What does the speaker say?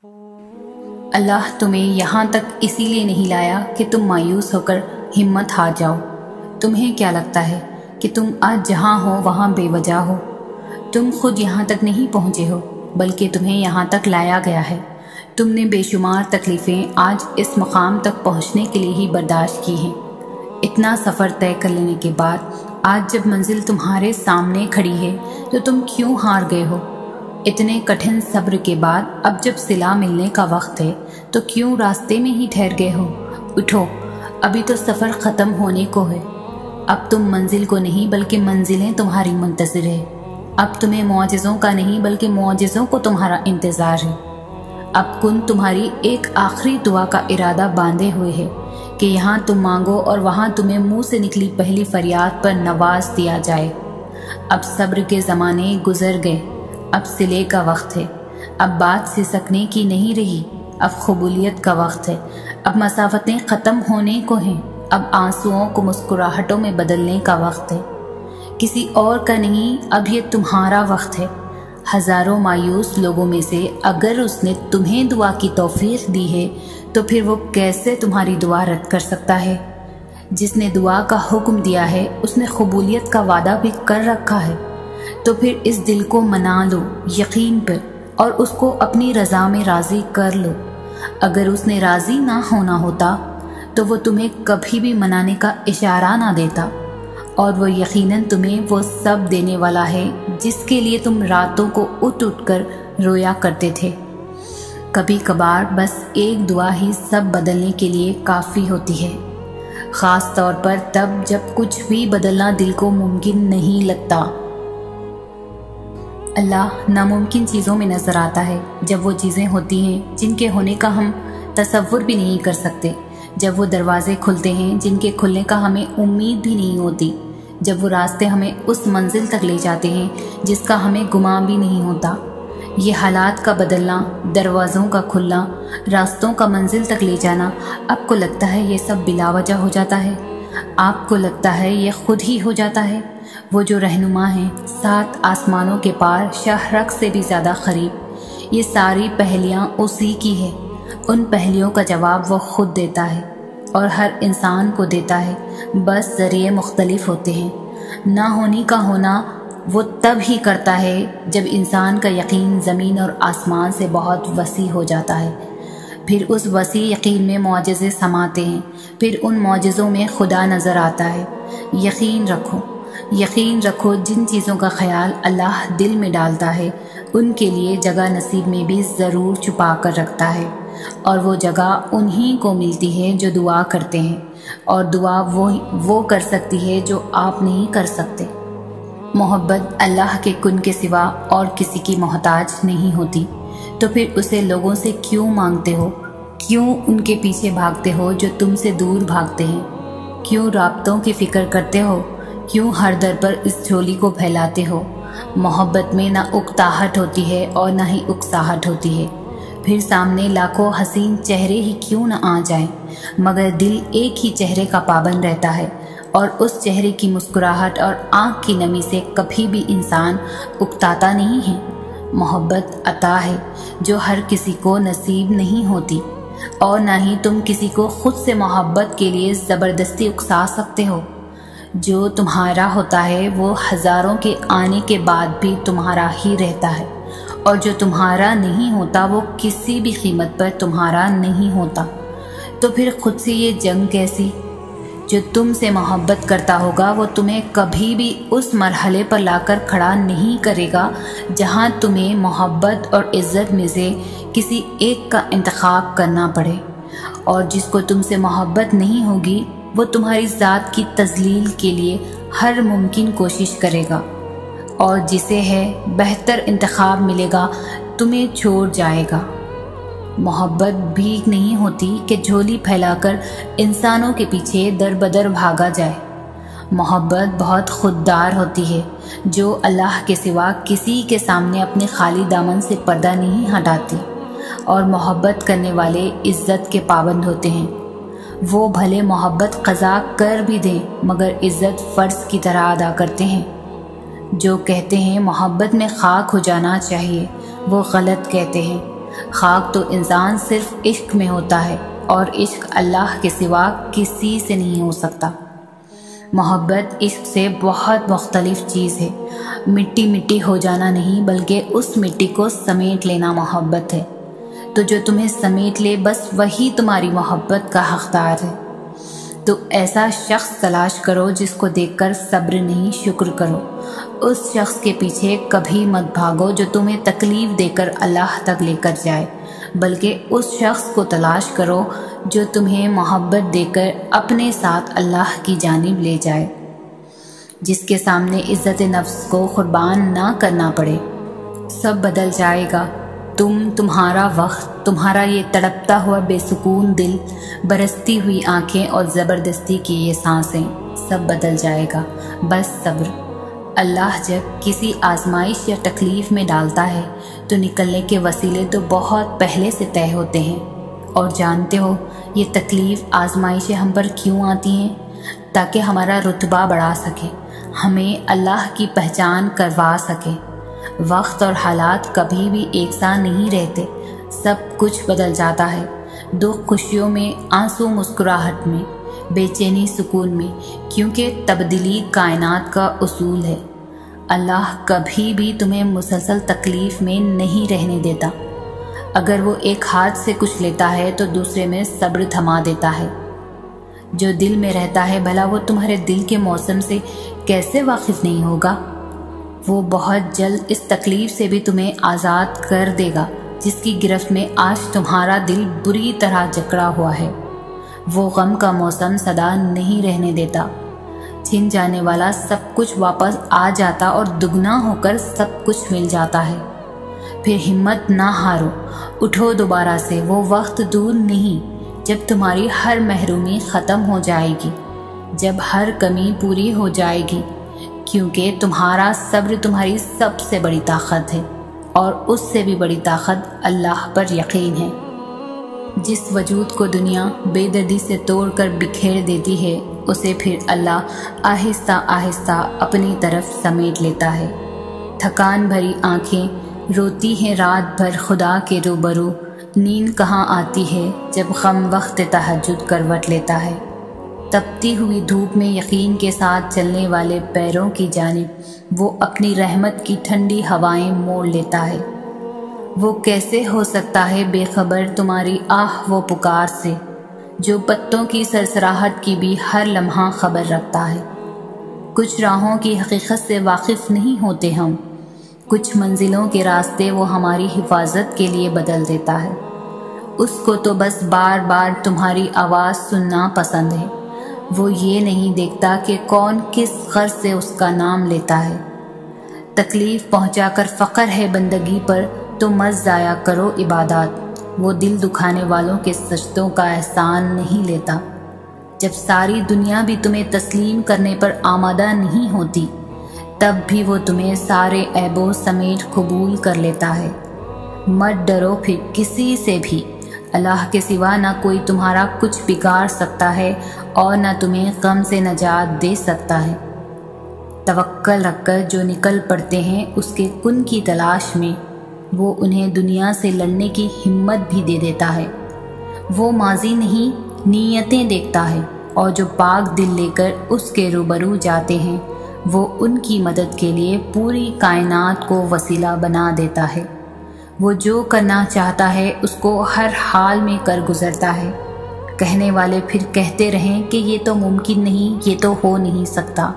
اللہ تمہیں یہاں تک اسی لیے نہیں لایا کہ تم مایوس ہو کر ہمت ہار جاؤ۔ تمہیں کیا لگتا ہے کہ تم آج جہاں ہو وہاں بے وجہ ہو؟ تم خود یہاں تک نہیں پہنچے ہو بلکہ تمہیں یہاں تک لایا گیا ہے۔ تم نے بے شمار تکلیفیں آج اس مقام تک پہنچنے کے لیے ہی برداشت کی ہیں۔ اتنا سفر طے کر لینے کے بعد آج جب منزل تمہارے سامنے کھڑی ہے تو تم کیوں ہار گئے ہو؟ اتنے کٹھن صبر کے بعد اب جب صلہ ملنے کا وقت ہے تو کیوں راستے میں ہی ٹھہر گئے ہو؟ اٹھو، ابھی تو سفر ختم ہونے کو ہے۔ اب تم منزل کو نہیں بلکہ منزلیں تمہاری منتظر ہے۔ اب تمہیں معجزوں کا نہیں بلکہ معجزوں کو تمہارا انتظار ہے۔ اب کن تمہاری ایک آخری دعا کا ارادہ باندھے ہوئے ہے کہ یہاں تم مانگو اور وہاں تمہیں منہ سے نکلی پہلی فریاد پر نواز دیا جائے۔ اب صبر کے زمانے گزر گئے، اب صلے کا وقت ہے۔ اب بات سسکنے کی نہیں رہی، اب قبولیت کا وقت ہے۔ اب مسافتیں ختم ہونے کو ہیں، اب آنسوؤں کو مسکراہٹوں میں بدلنے کا وقت ہے۔ کسی اور کا نہیں، اب یہ تمہارا وقت ہے۔ ہزاروں مایوس لوگوں میں سے اگر اس نے تمہیں دعا کی توفیق دی ہے تو پھر وہ کیسے تمہاری دعا رد کر سکتا ہے؟ جس نے دعا کا حکم دیا ہے اس نے قبولیت کا وعدہ بھی کر رکھا ہے۔ تو پھر اس دل کو منا لو یقین پر اور اس کو اپنی رضا میں راضی کر لو۔ اگر اس نے راضی نہ ہونا ہوتا تو وہ تمہیں کبھی بھی منانے کا اشارہ نہ دیتا، اور وہ یقیناً تمہیں وہ سب دینے والا ہے جس کے لیے تم راتوں کو اٹھ اٹھ کر رویا کرتے تھے۔ کبھی کبھار بس ایک دعا ہی سب بدلنے کے لیے کافی ہوتی ہے، خاص طور پر تب جب کچھ بھی بدلنا دل کو ممکن نہیں لگتا۔ اللہ ناممکن چیزوں میں نظر آتا ہے جب وہ چیزیں ہوتی ہیں جن کے ہونے کا ہم تصور بھی نہیں کر سکتے، جب وہ دروازے کھلتے ہیں جن کے کھلنے کا ہمیں امید بھی نہیں ہوتی، جب وہ راستے ہمیں اس منزل تک لے جاتے ہیں جس کا ہمیں گمان بھی نہیں ہوتا۔ یہ حالات کا بدلنا، دروازوں کا کھلنا، راستوں کا منزل تک لے جانا، آپ کو لگتا ہے یہ سب بلا وجہ ہو جاتا ہے؟ آپ کو لگتا ہے یہ خود ہی ہو جاتا ہے؟ وہ جو رہنما ہیں 7 آسمانوں کے پار شاہ رخ سے بھی زیادہ قریب، یہ ساری پہلیاں اسی کی ہے۔ ان پہلیوں کا جواب وہ خود دیتا ہے اور ہر انسان کو دیتا ہے، بس ذریعے مختلف ہوتے ہیں۔ نہ ہونے کا ہونا وہ تب ہی کرتا ہے جب انسان کا یقین زمین اور آسمان سے بہت وسیع ہو جاتا ہے۔ پھر اس وسیع یقین میں معجزے سماتے ہیں، پھر ان معجزوں میں خدا نظر آتا ہے۔ یقین رکھو جن چیزوں کا خیال اللہ دل میں ڈالتا ہے ان کے لیے جگہ نصیب میں بھی ضرور چھپا کر رکھتا ہے، اور وہ جگہ انہی کو ملتی ہے جو دعا کرتے ہیں، اور دعا وہ کر سکتی ہے جو آپ نہیں کر سکتے۔ محبت اللہ کے کن کے سوا اور کسی کی محتاج نہیں ہوتی، تو پھر اسے لوگوں سے کیوں مانگتے ہو؟ کیوں ان کے پیچھے بھاگتے ہو جو تم سے دور بھاگتے ہیں؟ کیوں رابطوں کی فکر کرتے ہو؟ کیوں ہر در پر اس جھولی کو پھیلاتے ہو؟ محبت میں نہ اکتاہٹ ہوتی ہے اور نہ ہی اکساہٹ ہوتی ہے۔ پھر سامنے لاکھوں حسین چہرے ہی کیوں نہ آ جائیں، مگر دل ایک ہی چہرے کا پابند رہتا ہے، اور اس چہرے کی مسکراہٹ اور آنکھ کی نمی سے کبھی بھی انسان اکتاتا نہیں ہے۔ محبت عطا ہے جو ہر کسی کو نصیب نہیں ہوتی، اور نہ ہی تم کسی کو خود سے محبت کے لیے زبردستی اکسا سکتے ہو۔ جو تمہارا ہوتا ہے وہ ہزاروں کے آنے کے بعد بھی تمہارا ہی رہتا ہے، اور جو تمہارا نہیں ہوتا وہ کسی بھی قیمت پر تمہارا نہیں ہوتا۔ تو پھر خود سے یہ جنگ کیسی؟ جو تم سے محبت کرتا ہوگا وہ تمہیں کبھی بھی اس مرحلے پر لا کر کھڑا نہیں کرے گا جہاں تمہیں محبت اور عزت میں سے کسی ایک کا انتخاب کرنا پڑے، اور جس کو تم سے محبت نہیں ہوگی وہ تمہاری ذات کی تذلیل کے لیے ہر ممکن کوشش کرے گا، اور جسے ہے بہتر انتخاب ملے گا تمہیں چھوڑ جائے گا۔ محبت بھیک نہیں ہوتی کہ جھولی پھیلا کر انسانوں کے پیچھے در بدر بھاگا جائے۔ محبت بہت خوددار ہوتی ہے جو اللہ کے سوا کسی کے سامنے اپنے خالی دامن سے پردہ نہیں ہٹاتی، اور محبت کرنے والے عزت کے پابند ہوتے ہیں۔ وہ بھلے محبت قضا کر بھی دیں مگر عزت فرض کی طرح ادا کرتے ہیں۔ جو کہتے ہیں محبت میں خاک ہو جانا چاہیے وہ غلط کہتے ہیں۔ خاک تو انسان صرف عشق میں ہوتا ہے، اور عشق اللہ کے سوا کسی سے نہیں ہو سکتا۔ محبت عشق سے بہت مختلف چیز ہے۔ مٹی مٹی ہو جانا نہیں، بلکہ اس مٹی کو سمیٹ لینا محبت ہے۔ تو جو تمہیں سمیٹ لے، بس وہی تمہاری محبت کا حقدار ہے۔ تو ایسا شخص تلاش کرو جس کو دیکھ کر صبر نہیں شکر کرو۔ اس شخص کے پیچھے کبھی مت بھاگو جو تمہیں تکلیف دے کر اللہ تک لے کر جائے، بلکہ اس شخص کو تلاش کرو جو تمہیں محبت دے کر اپنے ساتھ اللہ کی جانب لے جائے، جس کے سامنے عزت نفس کو قربان نہ کرنا پڑے۔ سب بدل جائے گا، تمہارا وقت، تمہارا یہ تڑپتا ہوا بے سکون دل، برستی ہوئی آنکھیں اور زبردستی کی یہ سانسیں، سب بدل جائے گا، بس صبر۔ اللہ جب کسی آزمائش یا تکلیف میں ڈالتا ہے تو نکلنے کے وسیلے تو بہت پہلے سے طے ہوتے ہیں۔ اور جانتے ہو یہ تکلیف آزمائشیں ہم پر کیوں آتی ہیں؟ تاکہ ہمارا رتبہ بڑھا سکے، ہمیں اللہ کی پہچان کروا سکے۔ وقت اور حالات کبھی بھی ایک سا نہیں رہتے، سب کچھ بدل جاتا ہے۔ دکھ خوشیوں میں، آنسو مسکراہٹ میں، بے چینی سکون میں، کیونکہ تبدیلی کائنات کا اصول ہے۔ اللہ کبھی بھی تمہیں مسلسل تکلیف میں نہیں رہنے دیتا۔ اگر وہ ایک ہاتھ سے کچھ لیتا ہے تو دوسرے میں صبر تھما دیتا ہے۔ جو دل میں رہتا ہے بھلا وہ تمہارے دل کے موسم سے کیسے واقف نہیں ہوگا؟ وہ بہت جلد اس تکلیف سے بھی تمہیں آزاد کر دے گا جس کی گرفت میں آج تمہارا دل بری طرح جکڑا ہوا ہے۔ وہ غم کا موسم سدا نہیں رہنے دیتا، چھن جانے والا سب کچھ واپس آ جاتا اور دگنا ہو کر سب کچھ مل جاتا ہے۔ پھر ہمت نہ ہارو، اٹھو دوبارہ سے۔ وہ وقت دور نہیں جب تمہاری ہر محرومی ختم ہو جائے گی، جب ہر کمی پوری ہو جائے گی، کیونکہ تمہارا صبر تمہاری سب سے بڑی طاقت ہے، اور اس سے بھی بڑی طاقت اللہ پر یقین ہے۔ جس وجود کو دنیا بے دردی سے توڑ کر بکھیر دیتی ہے، اسے پھر اللہ آہستہ آہستہ اپنی طرف سمیٹ لیتا ہے۔ تھکان بھری آنکھیں روتی ہیں رات بھر خدا کے روبرو، نیند کہاں آتی ہے جب غم وقت تہجد کروٹ لیتا ہے۔ تپتی ہوئی دھوپ میں یقین کے ساتھ چلنے والے پیروں کی جانب وہ اپنی رحمت کی ٹھنڈی ہوائیں موڑ لیتا ہے۔ وہ کیسے ہو سکتا ہے بے خبر تمہاری آہ و پکار سے، جو پتوں کی سرسراہٹ کی بھی ہر لمحہ خبر رکھتا ہے۔ کچھ راہوں کی حقیقت سے واقف نہیں ہوتے ہم، کچھ منزلوں کے راستے وہ ہماری حفاظت کے لیے بدل دیتا ہے۔ اس کو تو بس بار بار تمہاری آواز سننا پسند ہے، وہ یہ نہیں دیکھتا کہ کون کس غرض سے اس کا نام لیتا ہے۔ تکلیف پہنچا کر فخر ہے بندگی پر تو مت ضائع کرو عبادات، وہ دل دکھانے والوں کے سجدوں کا احسان نہیں لیتا۔ جب ساری دنیا بھی تمہیں تسلیم کرنے پر آمادہ نہیں ہوتی، تب بھی وہ تمہیں سارے عیبوں سمیت قبول کر لیتا ہے۔ مت ڈرو پھر کسی سے بھی، اللہ کے سوا نہ کوئی تمہارا کچھ بگاڑ سکتا ہے اور نہ تمہیں غم سے نجات دے سکتا ہے۔ توکل رکھ کر جو نکل پڑتے ہیں اس کے کن کی تلاش میں، وہ انہیں دنیا سے لڑنے کی ہمت بھی دے دیتا ہے۔ وہ ماضی نہیں نیتیں دیکھتا ہے، اور جو پاک دل لے کر اس کے روبرو جاتے ہیں وہ ان کی مدد کے لیے پوری کائنات کو وسیلہ بنا دیتا ہے۔ وہ جو کرنا چاہتا ہے اس کو ہر حال میں کر گزرتا ہے۔ کہنے والے پھر کہتے رہیں کہ یہ تو ممکن نہیں، یہ تو ہو نہیں سکتا،